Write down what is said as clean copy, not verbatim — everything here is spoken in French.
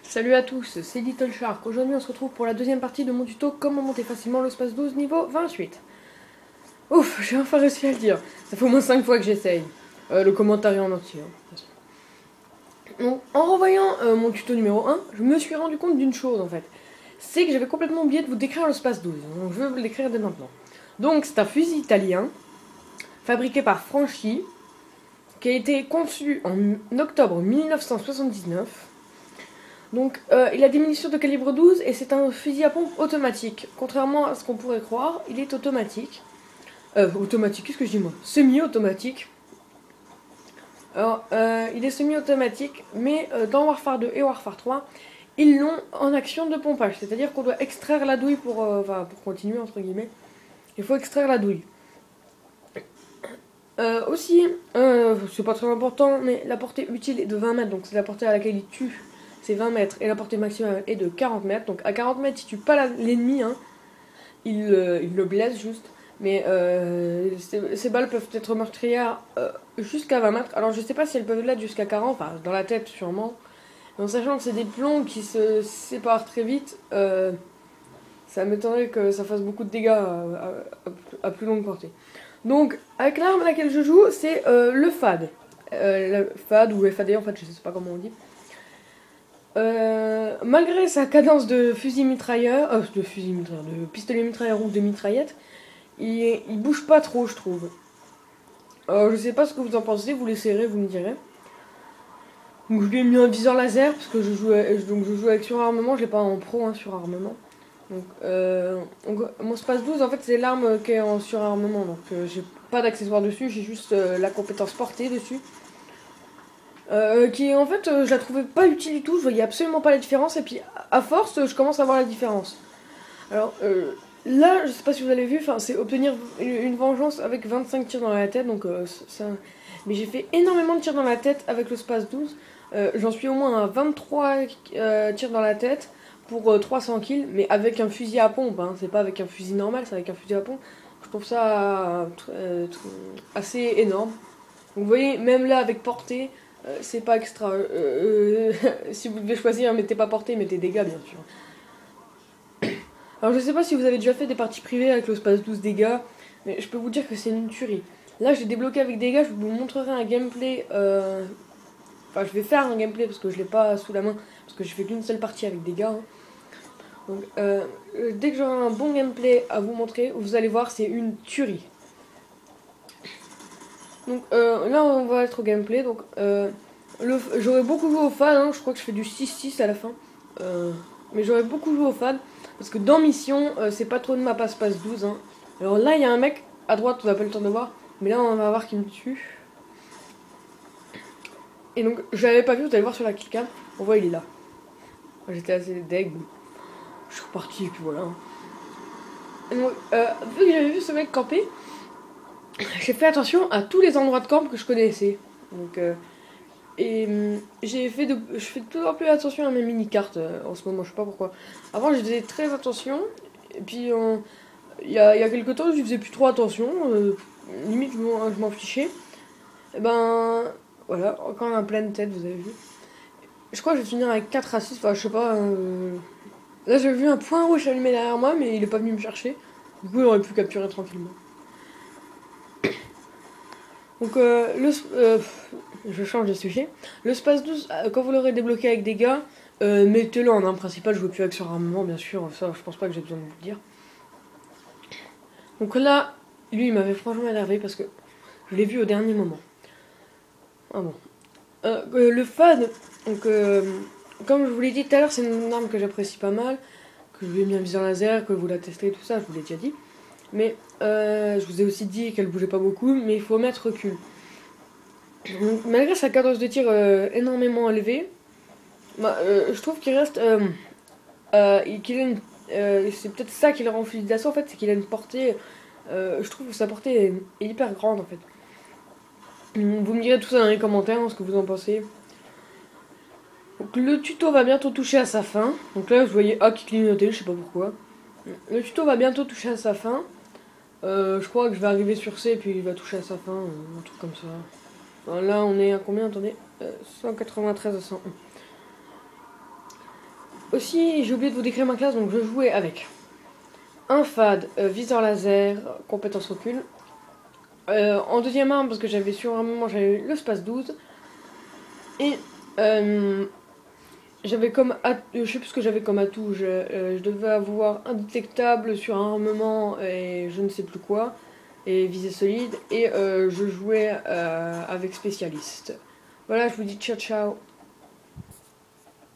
Salut à tous, c'est Little Shark. Aujourd'hui on se retrouve pour la deuxième partie de mon tuto comment monter facilement le space 12 niveau 28. Ouf, j'ai enfin réussi à le dire. Ça fait au moins 5 fois que j'essaye. Le commentaire est en entier. Donc, en revoyant mon tuto numéro 1, je me suis rendu compte d'une chose en fait. C'est que j'avais complètement oublié de vous décrire le space 12. Donc je vais vous le décrire dès maintenant. Donc c'est un fusil italien, fabriqué par Franchi, qui a été conçu en octobre 1979. Donc, il a des munitions de calibre 12 et c'est un fusil à pompe automatique. Contrairement à ce qu'on pourrait croire, il est automatique. Automatique, qu'est-ce que je dis moi? Semi-automatique. Alors, il est semi-automatique, mais dans Warfare 2 et Warfare 3, ils l'ont en action de pompage. C'est-à-dire qu'on doit extraire la douille pour continuer, entre guillemets. Il faut extraire la douille. Aussi, c'est pas très important, mais la portée utile est de 20 mètres, donc c'est la portée à laquelle il tue. C'est 20 mètres et la portée maximale est de 40 mètres. Donc à 40 mètres, il tue pas l'ennemi, hein. Il le blesse juste. Mais ces balles peuvent être meurtrières jusqu'à 20 mètres. Alors je sais pas si elles peuvent l'être jusqu'à 40, enfin dans la tête sûrement. Mais en sachant que c'est des plombs qui se séparent très vite, ça m'étonnerait que ça fasse beaucoup de dégâts à plus longue portée. Donc avec l'arme à laquelle je joue, c'est le FAD. FAD ou FAD en fait, je sais pas comment on dit. Malgré sa cadence de fusil mitrailleur, de pistolet mitrailleur ou de mitraillette, il bouge pas trop, je trouve. Je sais pas ce que vous en pensez, vous l'essayerez, vous me direz. Donc je lui ai mis un viseur laser parce que je joue avec surarmement, je l'ai pas en pro, hein, surarmement. Donc mon Space 12 en fait c'est l'arme qui est en surarmement, donc j'ai pas d'accessoires dessus, j'ai juste la compétence portée dessus. Qui en fait je la trouvais pas utile du tout, je voyais absolument pas la différence et puis à force je commence à voir la différence. Alors là je sais pas si vous avez vu, c'est obtenir une vengeance avec 25 tirs dans la tête, donc ça... Mais j'ai fait énormément de tirs dans la tête avec le Space 12, j'en suis au moins à 23 tirs dans la tête pour 300 kills, mais avec un fusil à pompe, hein. C'est pas avec un fusil normal, c'est avec un fusil à pompe. Je trouve ça assez énorme. Donc, vous voyez, même là avec portée, c'est pas extra. Si vous devez choisir, mettez pas portée, mettez dégâts, bien sûr. Alors, je sais pas si vous avez déjà fait des parties privées avec le Space 12 dégâts, mais je peux vous dire que c'est une tuerie. Là, je l'ai débloqué avec dégâts, je vous montrerai un gameplay. Enfin, je vais faire un gameplay parce que je l'ai pas sous la main, parce que je fais qu'une seule partie avec dégâts. Hein. Donc, dès que j'aurai un bon gameplay à vous montrer, vous allez voir, c'est une tuerie. Donc là on va être au gameplay. Donc j'aurais beaucoup joué au FAD, hein, je crois que je fais du 6-6 à la fin. Mais j'aurais beaucoup joué au FAD parce que dans mission c'est pas trop de ma passe 12. Hein. Alors là il y a un mec à droite, on n'a pas le temps de voir, mais là on va voir qu'il me tue. Et donc je l'avais pas vu, vous allez voir sur la killcam, on voit il est là. J'étais assez deg, je suis reparti et puis voilà. Et donc, vu que j'avais vu ce mec camper, j'ai fait attention à tous les endroits de camp que je connaissais. Donc, je fais de plus en plus attention à mes mini-cartes en ce moment, je sais pas pourquoi. Avant, je faisais très attention, et puis il y a quelques temps, je faisais plus trop attention, limite je m'en fichais. Et ben, voilà, encore un pleine tête, vous avez vu. Je crois que je vais finir avec 4 assists, enfin, je sais pas. Là, j'ai vu un point rouge allumé derrière moi, mais il est pas venu me chercher. Du coup, il aurait pu capturer tranquillement. Donc je change de sujet. Le Space 12, quand vous l'aurez débloqué avec des gars, mettez-le en arme principale, je veux plus avec surarmement bien sûr, ça je pense pas que j'ai besoin de vous le dire. Donc là, lui il m'avait franchement énervé parce que je l'ai vu au dernier moment. Ah bon. Le FAD, donc comme je vous l'ai dit tout à l'heure, c'est une arme que j'apprécie pas mal, que je lui ai mis un viseur laser, que vous la testez et tout ça, je vous l'ai déjà dit. Mais je vous ai aussi dit qu'elle bougeait pas beaucoup, mais il faut mettre recul. Donc, malgré sa cadence de tir énormément élevée, je trouve qu'il reste. C'est peut-être ça qui le rend fusil d'assaut en fait, c'est qu'il a une portée. Je trouve que sa portée est hyper grande en fait. Vous me direz tout ça dans les commentaires, hein, ce que vous en pensez. Donc, le tuto va bientôt toucher à sa fin. Donc là, je voyais A qui clignotait, je sais pas pourquoi. Le tuto va bientôt toucher à sa fin. Je crois que je vais arriver sur C et puis il va toucher à sa fin, un truc comme ça. Enfin, là on est à combien, attendez 193 à 101. Aussi, j'ai oublié de vous décrire ma classe, donc je jouais avec un FAD, viseur laser, compétence recul. En deuxième arme, parce que j'avais sur un moment, j'avais le Space 12. Et j'avais comme je sais plus ce que j'avais comme atout. Je devais avoir indétectable sur un armement et je ne sais plus quoi. Et visée solide. Et je jouais avec spécialiste. Voilà, je vous dis ciao ciao.